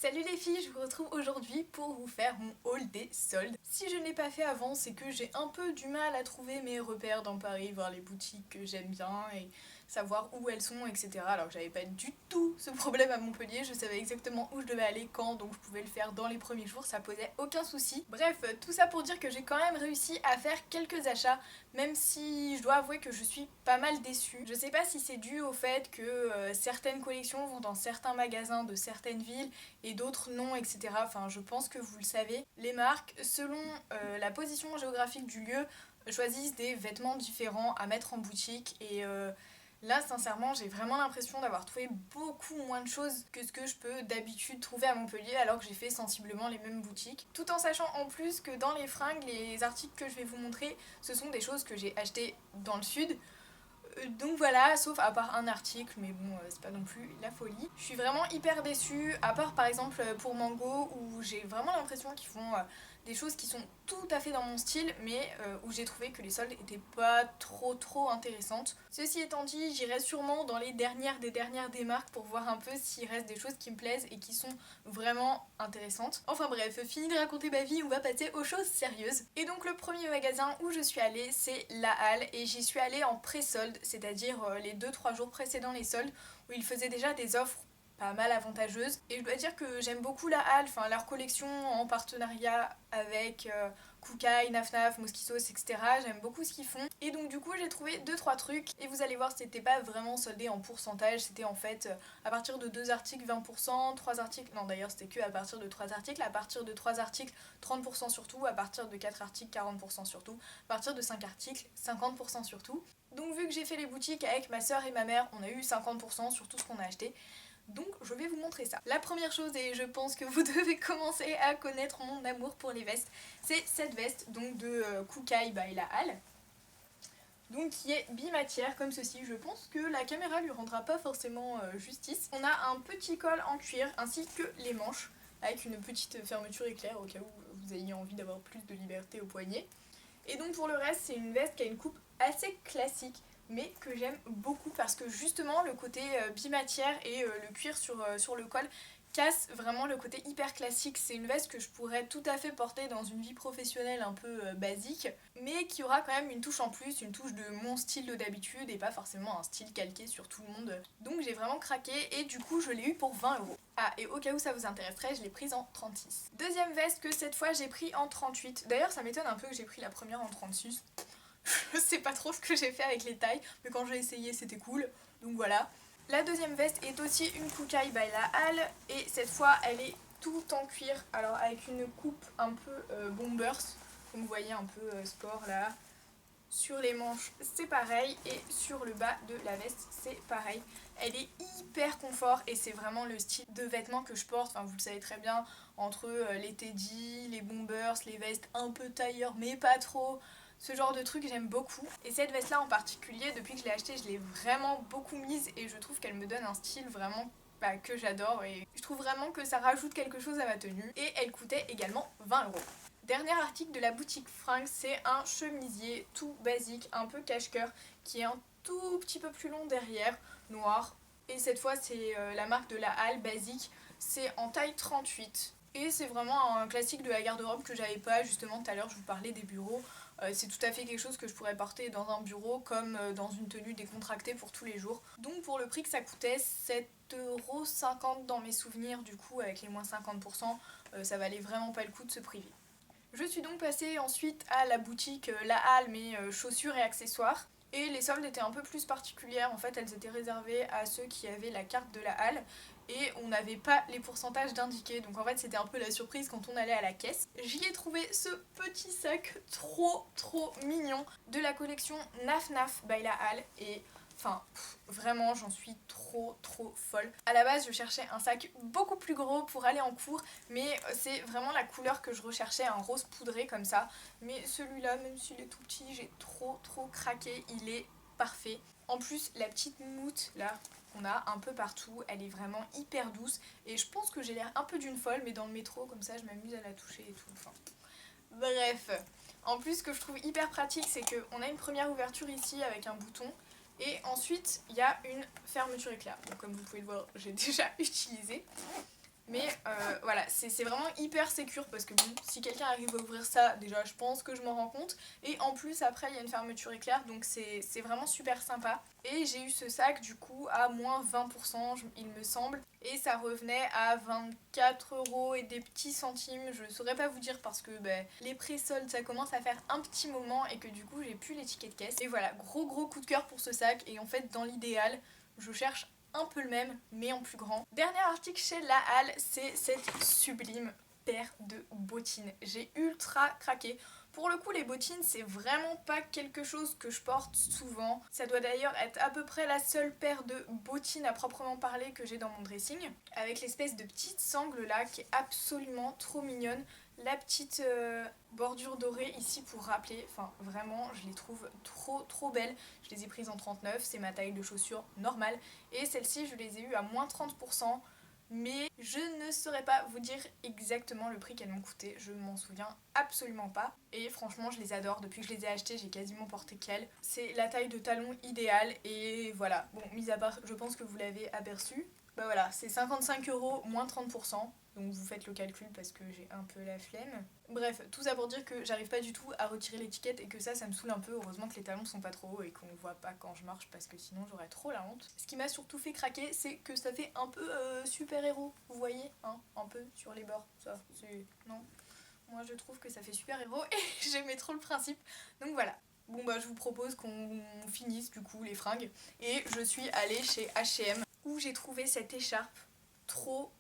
Salut les filles, je vous retrouve aujourd'hui pour vous faire mon haul des soldes. Si je ne l'ai pas fait avant, c'est que j'ai un peu du mal à trouver mes repères dans Paris, voir les boutiques que j'aime bien et savoir où elles sont, etc. Alors que j'avais pas du tout ce problème à Montpellier, je savais exactement où je devais aller, quand, donc je pouvais le faire dans les premiers jours, ça posait aucun souci. Bref, tout ça pour dire que j'ai quand même réussi à faire quelques achats, même si je dois avouer que je suis pas mal déçue. Je sais pas si c'est dû au fait que certaines collections vont dans certains magasins de certaines villes et d'autres non, etc. Enfin, je pense que vous le savez. Les marques, selon la position géographique du lieu, choisissent des vêtements différents à mettre en boutique et là, sincèrement, j'ai vraiment l'impression d'avoir trouvé beaucoup moins de choses que ce que je peux d'habitude trouver à Montpellier alors que j'ai fait sensiblement les mêmes boutiques. Tout en sachant en plus que dans les fringues, les articles que je vais vous montrer, ce sont des choses que j'ai achetées dans le sud. Donc voilà, sauf à part un article, mais bon, c'est pas non plus la folie. Je suis vraiment hyper déçue, à part par exemple pour Mango, où j'ai vraiment l'impression qu'ils font des choses qui sont tout à fait dans mon style, mais où j'ai trouvé que les soldes étaient pas trop intéressantes. Ceci étant dit, j'irai sûrement dans les dernières des marques pour voir un peu s'il reste des choses qui me plaisent et qui sont vraiment intéressantes. Enfin bref, fini de raconter ma vie, on va passer aux choses sérieuses. Et donc le premier magasin où je suis allée, c'est La Halle, et j'y suis allée en pré-solde, c'est-à-dire les 2-3 jours précédant les soldes, où ils faisaient déjà des offres pas mal avantageuses. Et je dois dire que j'aime beaucoup La Halle, enfin leur collection en partenariat avec Kookai, Naf, Mosquitos, etc. J'aime beaucoup ce qu'ils font. Et donc du coup j'ai trouvé 2-3 trucs, et vous allez voir c'était pas vraiment soldé en pourcentage, c'était en fait à partir de 2 articles 20%, 3 articles, non d'ailleurs c'était que à partir de 3 articles, à partir de 3 articles 30% sur tout, à partir de 4 articles 40% sur tout, à partir de 5 articles 50% sur tout. Donc vu que j'ai fait les boutiques avec ma soeur et ma mère, on a eu 50% sur tout ce qu'on a acheté. Donc je vais vous montrer ça. La première chose, et je pense que vous devez commencer à connaître mon amour pour les vestes, c'est cette veste donc de Kookai by La Halle. Donc qui est bimatière comme ceci. Je pense que la caméra lui rendra pas forcément justice. On a un petit col en cuir ainsi que les manches avec une petite fermeture éclair au cas où vous ayez envie d'avoir plus de liberté au poignet. Et donc pour le reste, c'est une veste qui a une coupe assez classique, mais que j'aime beaucoup parce que justement le côté bimatière et le cuir sur le col casse vraiment le côté hyper classique. C'est une veste que je pourrais tout à fait porter dans une vie professionnelle un peu basique, mais qui aura quand même une touche en plus, une touche de mon style d'habitude et pas forcément un style calqué sur tout le monde. Donc j'ai vraiment craqué et du coup je l'ai eu pour 20 euros. Ah, et au cas où ça vous intéresserait, je l'ai prise en 36. Deuxième veste que cette fois j'ai pris en 38. D'ailleurs ça m'étonne un peu que j'ai pris la première en 36. Je sais pas trop ce que j'ai fait avec les tailles, mais quand j'ai essayé c'était cool, donc voilà. La deuxième veste est aussi une Kookai by La Halle, et cette fois elle est tout en cuir, alors avec une coupe un peu bombers, comme vous voyez un peu sport là. Sur les manches c'est pareil, et sur le bas de la veste c'est pareil. Elle est hyper confort et c'est vraiment le style de vêtements que je porte, enfin vous le savez très bien, entre les teddy, les bombers, les vestes un peu tailleur mais pas trop. Ce genre de truc j'aime beaucoup. Et cette veste là en particulier, depuis que je l'ai achetée, je l'ai vraiment beaucoup mise et je trouve qu'elle me donne un style vraiment que j'adore, et je trouve vraiment que ça rajoute quelque chose à ma tenue. Et elle coûtait également 20 euros. Dernier article de la boutique Fringues, c'est un chemisier tout basique, un peu cache-cœur, qui est un tout petit peu plus long derrière, noir. Et cette fois c'est la marque de La Halle, basique, c'est en taille 38. Et c'est vraiment un classique de la garde-robe que j'avais pas, justement tout à l'heure je vous parlais des bureaux. C'est tout à fait quelque chose que je pourrais porter dans un bureau comme dans une tenue décontractée pour tous les jours. Donc pour le prix que ça coûtait, 7,50 € dans mes souvenirs, du coup avec les moins 50%, ça valait vraiment pas le coup de se priver. Je suis donc passée ensuite à la boutique La Halle, mais chaussures et accessoires. Et les soldes étaient un peu plus particulières, en fait elles étaient réservées à ceux qui avaient la carte de La Halle et on n'avait pas les pourcentages d'indiqués, donc en fait c'était un peu la surprise quand on allait à la caisse. J'y ai trouvé ce petit sac trop mignon de la collection Naf by La Halle, et enfin vraiment j'en suis trop folle. À la base je cherchais un sac beaucoup plus gros pour aller en cours, mais c'est vraiment la couleur que je recherchais, un rose poudré comme ça. Mais celui-là, même s'il est tout petit, j'ai trop craqué, il est parfait. En plus la petite mousse là qu'on a un peu partout, elle est vraiment hyper douce, et je pense que j'ai l'air un peu d'une folle, mais dans le métro comme ça je m'amuse à la toucher et tout, enfin bref. En plus ce que je trouve hyper pratique, c'est qu'on a une première ouverture ici avec un bouton, et ensuite il y a une fermeture éclair. Donc comme vous pouvez le voir, j'ai déjà utilisé. Mais voilà, c'est vraiment hyper sécure parce que bon, si quelqu'un arrive à ouvrir ça, déjà je pense que je m'en rends compte. Et en plus après il y a une fermeture éclair, donc c'est vraiment super sympa. Et j'ai eu ce sac du coup à moins 20% il me semble. Et ça revenait à 24 € et des petits centimes, je saurais pas vous dire parce que les pré-soldes ça commence à faire un petit moment et que du coup j'ai plus les tickets de caisse. Et voilà, gros coup de cœur pour ce sac et en fait dans l'idéal, je cherche un peu le même mais en plus grand. Dernier article chez La Halle, c'est cette sublime paire de bottines. J'ai ultra craqué. Pour le coup les bottines c'est vraiment pas quelque chose que je porte souvent. Ça doit d'ailleurs être à peu près la seule paire de bottines à proprement parler que j'ai dans mon dressing. Avec l'espèce de petite sangle là qui est absolument trop mignonne. La petite bordure dorée ici pour rappeler, enfin vraiment je les trouve trop belles. Je les ai prises en 39, c'est ma taille de chaussure normale. Et celles-ci je les ai eues à moins 30%. Mais je ne saurais pas vous dire exactement le prix qu'elles m'ont coûté, je m'en souviens absolument pas. Et franchement je les adore, depuis que je les ai achetées j'ai quasiment porté qu'elles. C'est la taille de talon idéale et voilà. Bon, mis à part, je pense que vous l'avez aperçu. Bah voilà, c'est 55 € moins 30%. Donc vous faites le calcul parce que j'ai un peu la flemme. Bref, tout ça pour dire que j'arrive pas du tout à retirer l'étiquette et que ça me saoule un peu. Heureusement que les talons sont pas trop hauts et qu'on voit pas quand je marche parce que sinon j'aurais trop la honte. Ce qui m'a surtout fait craquer, c'est que ça fait un peu super-héros, vous voyez, hein, un peu sur les bords. Ça, c'est... non. Moi je trouve que ça fait super-héros et j'aimais trop le principe. Donc voilà. Bon bah je vous propose qu'on finisse du coup les fringues. Et je suis allée chez H&M où j'ai trouvé cette écharpe trop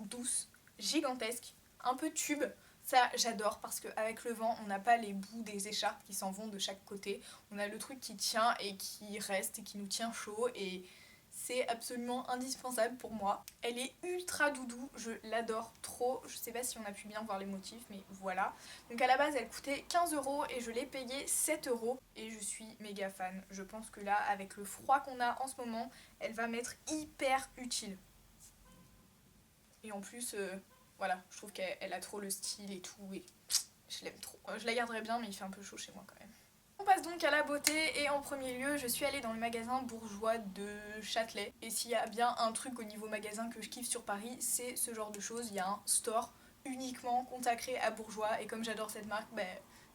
douce, gigantesque, un peu tube. Ça j'adore parce qu'avec le vent on n'a pas les bouts des écharpes qui s'en vont de chaque côté. On a le truc qui tient et qui reste et qui nous tient chaud et c'est absolument indispensable pour moi. Elle est ultra doudou, je l'adore trop. Je sais pas si on a pu bien voir les motifs mais voilà. Donc à la base elle coûtait 15 € et je l'ai payée 7 € et je suis méga fan. Je pense que là avec le froid qu'on a en ce moment, elle va m'être hyper utile. Et en plus, voilà, je trouve qu'elle a trop le style et tout, et je l'aime trop. Je la garderai bien, mais il fait un peu chaud chez moi quand même. On passe donc à la beauté, et en premier lieu, je suis allée dans le magasin bourgeois de Châtelet. Et s'il y a bien un truc au niveau magasin que je kiffe sur Paris, c'est ce genre de choses. Il y a un store uniquement consacré à bourgeois, et comme j'adore cette marque,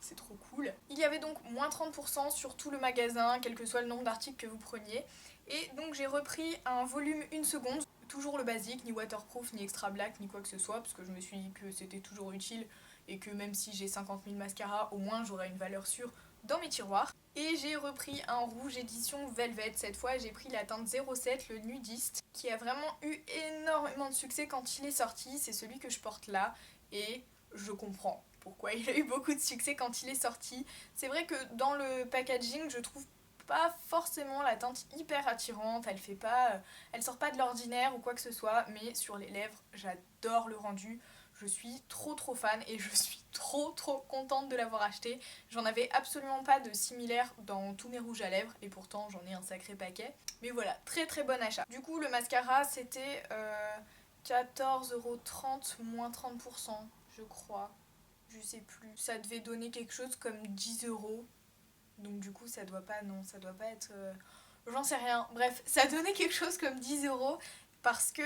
c'est trop cool. Il y avait donc moins 30% sur tout le magasin, quel que soit le nombre d'articles que vous preniez. Et donc j'ai repris un volume 1 seconde. Toujours le basique, ni waterproof, ni extra black, ni quoi que ce soit, parce que je me suis dit que c'était toujours utile et que même si j'ai 50 000 mascaras, au moins j'aurai une valeur sûre dans mes tiroirs. Et j'ai repris un rouge édition Velvet, cette fois j'ai pris la teinte 07, le nudiste, qui a vraiment eu énormément de succès quand il est sorti, c'est celui que je porte là, et je comprends pourquoi il a eu beaucoup de succès quand il est sorti. C'est vrai que dans le packaging, je trouve pas forcément la teinte hyper attirante, elle sort pas de l'ordinaire ou quoi que ce soit, mais sur les lèvres, j'adore le rendu. Je suis trop fan et je suis trop contente de l'avoir acheté. J'en avais absolument pas de similaire dans tous mes rouges à lèvres et pourtant j'en ai un sacré paquet. Mais voilà, très bon achat. Du coup, le mascara c'était 14,30 € moins 30%, je crois. Je sais plus. Ça devait donner quelque chose comme 10 €. Donc du coup ça doit pas être... j'en sais rien. Bref, ça donnait quelque chose comme 10 € parce que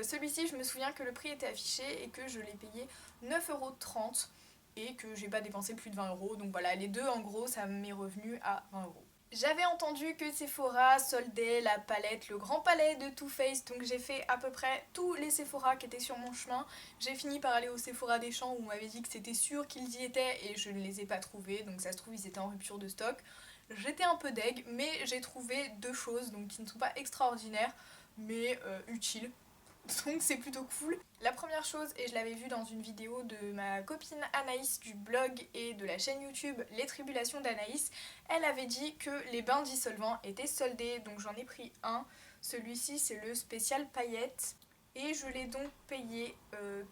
celui-ci je me souviens que le prix était affiché et que je l'ai payé 9,30 € et que j'ai pas dépensé plus de 20 €. Donc voilà, les deux en gros ça m'est revenu à 20 €. J'avais entendu que Sephora soldait la palette, le grand palais de Too Faced, donc j'ai fait à peu près tous les Sephora qui étaient sur mon chemin. J'ai fini par aller au Sephora des Champs où on m'avait dit que c'était sûr qu'ils y étaient et je ne les ai pas trouvés, donc ça se trouve ils étaient en rupture de stock. J'étais un peu deg, mais j'ai trouvé deux choses donc qui ne sont pas extraordinaires, mais utiles. Donc c'est plutôt cool. La première chose, et je l'avais vue dans une vidéo de ma copine Anaïs du blog et de la chaîne YouTube Les Tribulations d'Anaïs, elle avait dit que les bains dissolvants étaient soldés, donc j'en ai pris un. Celui-ci c'est le spécial paillettes et je l'ai donc payé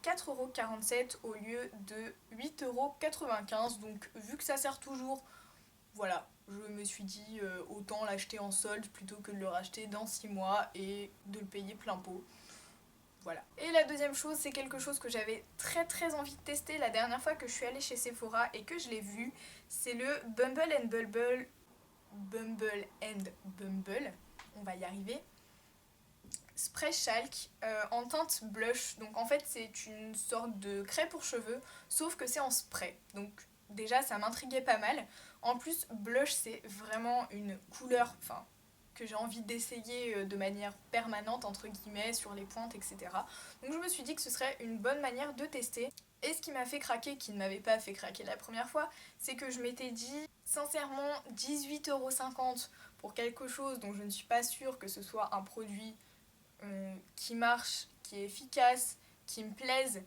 4,47 € au lieu de 8,95 €. Donc vu que ça sert toujours, voilà, je me suis dit autant l'acheter en solde plutôt que de le racheter dans 6 mois et de le payer plein pot. Voilà. Et la deuxième chose, c'est quelque chose que j'avais très envie de tester la dernière fois que je suis allée chez Sephora et que je l'ai vu. C'est le Bumble and Bumble. On va y arriver. spray chalk en teinte blush. Donc en fait c'est une sorte de craie pour cheveux, sauf que c'est en spray. Donc déjà ça m'intriguait pas mal. En plus blush c'est vraiment une couleur que j'ai envie d'essayer de manière permanente entre guillemets sur les pointes, etc. Donc je me suis dit que ce serait une bonne manière de tester. Et ce qui m'a fait craquer, qui ne m'avait pas fait craquer la première fois, c'est que je m'étais dit sincèrement 18,50€ pour quelque chose dont je ne suis pas sûre que ce soit un produit qui marche, qui est efficace, qui me plaise,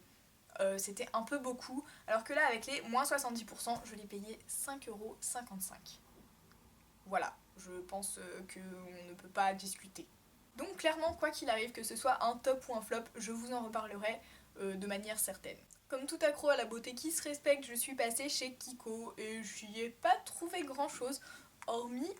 c'était un peu beaucoup. Alors que là avec les moins 70%, je l'ai payé 5,55€. Voilà, je pense qu'on ne peut pas discuter. Donc clairement, quoi qu'il arrive, que ce soit un top ou un flop, je vous en reparlerai de manière certaine. Comme tout accro à la beauté qui se respecte, je suis passée chez Kiko et je n'y ai pas trouvé grand chose, hormis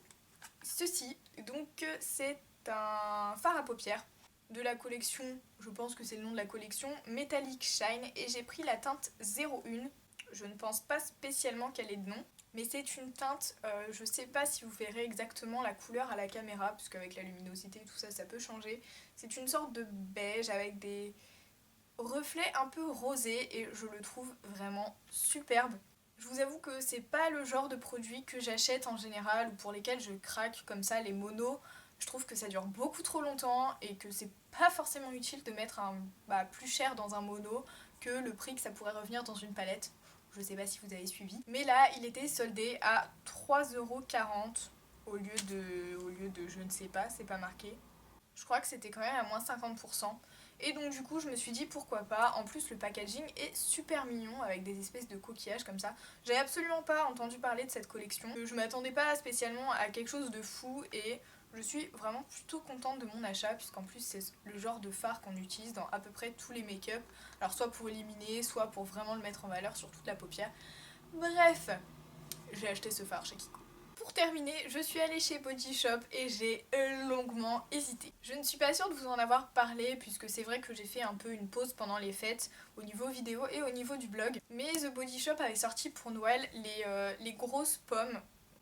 ceci. Donc c'est un fard à paupières de la collection, je pense que c'est le nom de la collection, Metallic Shine, et j'ai pris la teinte 01. Je ne pense pas spécialement qu'elle ait de nom, mais c'est une teinte, je sais pas si vous verrez exactement la couleur à la caméra, parce qu'avec la luminosité et tout ça, ça peut changer. C'est une sorte de beige avec des reflets un peu rosés et je le trouve vraiment superbe. Je vous avoue que c'est pas le genre de produit que j'achète en général ou pour lesquels je craque comme ça, les monos. Je trouve que ça dure beaucoup trop longtemps et que c'est pas forcément utile de mettre plus cher dans un mono que le prix que ça pourrait revenir dans une palette. Je sais pas si vous avez suivi. Mais là, il était soldé à 3,40€ au lieu de je ne sais pas, c'est pas marqué. Je crois que c'était quand même à moins 50%. Et donc du coup je me suis dit pourquoi pas. En plus le packaging est super mignon avec des espèces de coquillages comme ça. J'avais absolument pas entendu parler de cette collection. Je m'attendais pas spécialement à quelque chose de fou et je suis vraiment plutôt contente de mon achat puisqu'en plus c'est le genre de fard qu'on utilise dans à peu près tous les make-up. Alors soit pour éliminer, soit pour vraiment le mettre en valeur sur toute la paupière. Bref, j'ai acheté ce fard chez Kiko. Pour terminer, je suis allée chez Body Shop et j'ai longuement hésité. Je ne suis pas sûre de vous en avoir parlé puisque c'est vrai que j'ai fait un peu une pause pendant les fêtes au niveau vidéo et au niveau du blog. Mais The Body Shop avait sorti pour Noël les grosses pommes.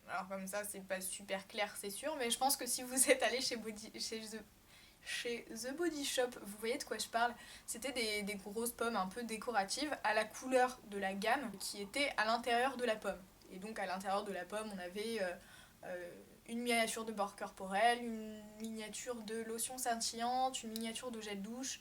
Alors comme ça c'est pas super clair c'est sûr, mais je pense que si vous êtes allé chez The Body Shop, vous voyez de quoi je parle. C'était des grosses pommes un peu décoratives à la couleur de la gamme qui était à l'intérieur de la pomme. Et donc à l'intérieur de la pomme, on avait une miniature de beurre corporel, une miniature de lotion scintillante, une miniature de gel douche,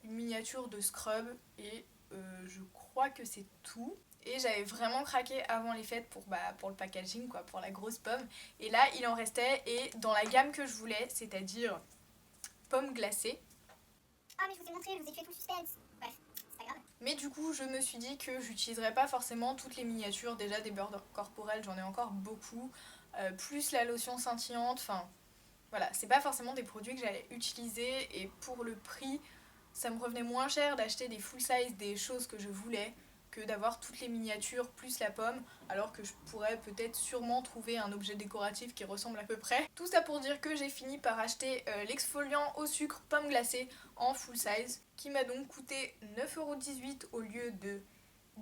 une miniature de scrub et je crois que c'est tout. Et j'avais vraiment craqué avant les fêtes pour le packaging, quoi, pour la grosse pomme. Et là, il en restait et dans la gamme que je voulais, c'est-à-dire pomme glacée. Ah mais je vous ai montré, je vous ai tué tout le suspense. Bref, c'est pas grave. Mais du coup, je me suis dit que j'utiliserais pas forcément toutes les miniatures. Déjà, des beurres corporels, j'en ai encore beaucoup. Plus la lotion scintillante. Enfin, voilà, c'est pas forcément des produits que j'allais utiliser. Et pour le prix, ça me revenait moins cher d'acheter des full size, des choses que je voulais, que d'avoir toutes les miniatures plus la pomme, alors que je pourrais peut-être sûrement trouver un objet décoratif qui ressemble à peu près. Tout ça pour dire que j'ai fini par acheter l'exfoliant au sucre pomme glacée en full size, qui m'a donc coûté 9,18€ au lieu de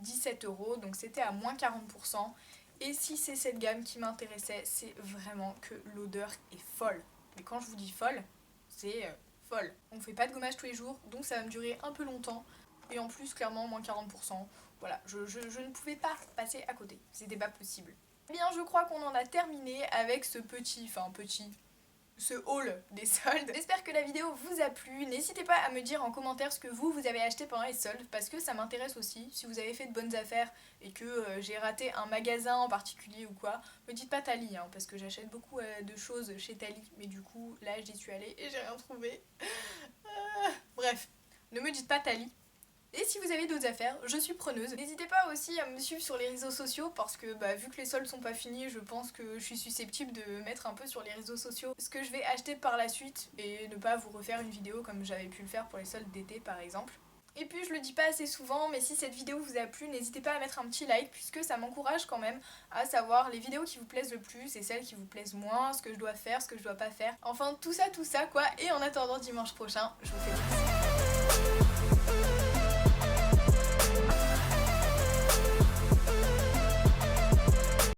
17€, donc c'était à moins 40%. Et si c'est cette gamme qui m'intéressait, c'est vraiment que l'odeur est folle. Mais quand je vous dis folle, c'est folle. On fait pas de gommage tous les jours, donc ça va me durer un peu longtemps. Et en plus, clairement, moins 40%. Voilà, je ne pouvais pas passer à côté. C'était pas possible. Eh bien, je crois qu'on en a terminé avec ce haul des soldes. J'espère que la vidéo vous a plu. N'hésitez pas à me dire en commentaire ce que vous avez acheté pendant les soldes, parce que ça m'intéresse aussi. Si vous avez fait de bonnes affaires et que j'ai raté un magasin en particulier ou quoi, me dites pas Tali, hein, parce que j'achète beaucoup de choses chez Tali, mais du coup, là, j'y suis allée et j'ai rien trouvé. Bref, ne me dites pas Tali. Et si vous avez d'autres affaires, je suis preneuse. N'hésitez pas aussi à me suivre sur les réseaux sociaux parce que vu que les soldes sont pas finis, je pense que je suis susceptible de mettre un peu sur les réseaux sociaux ce que je vais acheter par la suite et ne pas vous refaire une vidéo comme j'avais pu le faire pour les soldes d'été par exemple. Et puis je le dis pas assez souvent, mais si cette vidéo vous a plu, n'hésitez pas à mettre un petit like puisque ça m'encourage quand même à savoir les vidéos qui vous plaisent le plus et celles qui vous plaisent moins, ce que je dois faire, ce que je dois pas faire. Enfin tout ça quoi. Et en attendant dimanche prochain, je vous fais des bisous.